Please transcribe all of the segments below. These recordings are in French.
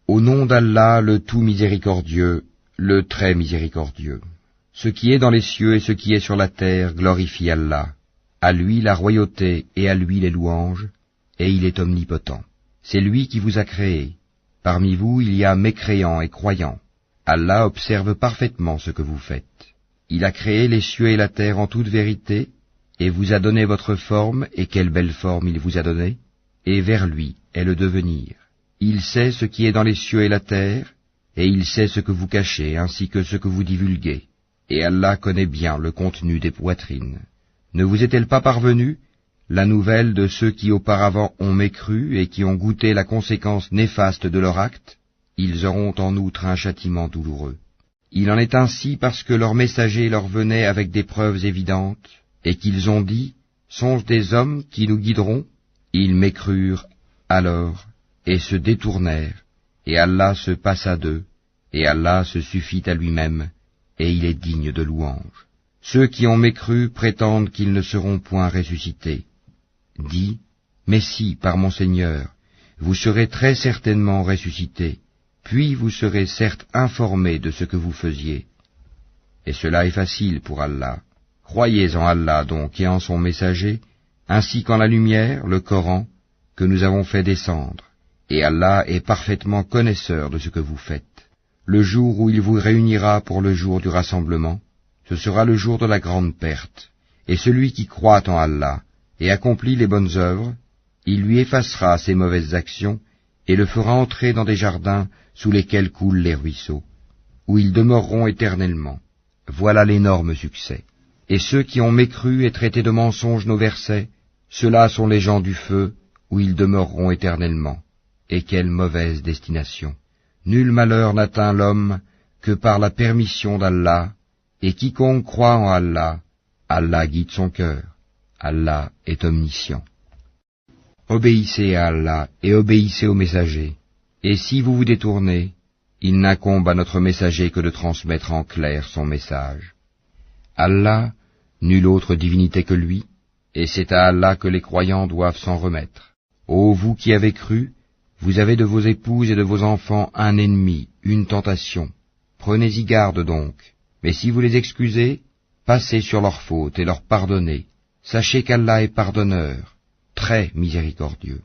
Au nom d'Allah, le tout miséricordieux, le très miséricordieux. Ce qui est dans les cieux et ce qui est sur la terre glorifie Allah. À lui la royauté et à lui les louanges, et il est omnipotent. C'est lui qui vous a créé. Parmi vous il y a mécréants et croyants. Allah observe parfaitement ce que vous faites. Il a créé les cieux et la terre en toute vérité, et vous a donné votre forme, et quelle belle forme il vous a donnée, et vers lui est le devenir. Il sait ce qui est dans les cieux et la terre, et il sait ce que vous cachez, ainsi que ce que vous divulguez. Et Allah connaît bien le contenu des poitrines. Ne vous est-elle pas parvenue la nouvelle de ceux qui auparavant ont mécru et qui ont goûté la conséquence néfaste de leur acte? Ils auront en outre un châtiment douloureux. Il en est ainsi parce que leurs messagers leur venaient avec des preuves évidentes, et qu'ils ont dit, « Sont-ce des hommes qui nous guideront ?» Ils mécrurent alors, et se détournèrent, et Allah se passa d'eux, et Allah se suffit à lui-même, et il est digne de louange. Ceux qui ont mécru prétendent qu'ils ne seront point ressuscités. Dis, mais si, par mon Seigneur, vous serez très certainement ressuscités, puis vous serez certes informés de ce que vous faisiez. Et cela est facile pour Allah. Croyez en Allah donc et en son messager, ainsi qu'en la lumière, le Coran, que nous avons fait descendre. Et Allah est parfaitement connaisseur de ce que vous faites. Le jour où il vous réunira pour le jour du rassemblement, ce sera le jour de la grande perte. Et celui qui croit en Allah et accomplit les bonnes œuvres, il lui effacera ses mauvaises actions et le fera entrer dans des jardins sous lesquels coulent les ruisseaux, où ils demeureront éternellement. Voilà l'énorme succès. Et ceux qui ont mécru et traité de mensonges nos versets, ceux-là sont les gens du feu, où ils demeureront éternellement. Et quelle mauvaise destination! Nul malheur n'atteint l'homme que par la permission d'Allah, et quiconque croit en Allah, Allah guide son cœur. Allah est omniscient. Obéissez à Allah et obéissez au messager. Et si vous vous détournez, il n'incombe à notre messager que de transmettre en clair son message. Allah, nulle autre divinité que lui, et c'est à Allah que les croyants doivent s'en remettre. Ô vous qui avez cru, vous avez de vos épouses et de vos enfants un ennemi, une tentation. Prenez-y garde donc, mais si vous les excusez, passez sur leurs fautes et leur pardonnez. Sachez qu'Allah est pardonneur, très miséricordieux.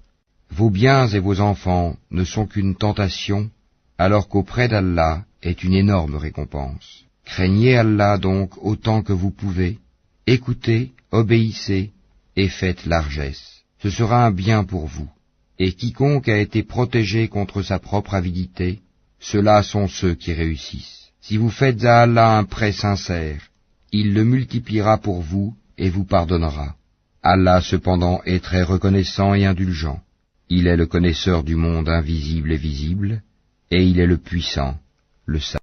Vos biens et vos enfants ne sont qu'une tentation, alors qu'auprès d'Allah est une énorme récompense. Craignez Allah donc autant que vous pouvez, écoutez, obéissez et faites largesse. Ce sera un bien pour vous. Et quiconque a été protégé contre sa propre avidité, ceux-là sont ceux qui réussissent. Si vous faites à Allah un prêt sincère, il le multipliera pour vous et vous pardonnera. Allah cependant est très reconnaissant et indulgent. Il est le connaisseur du monde invisible et visible, et il est le puissant, le savant.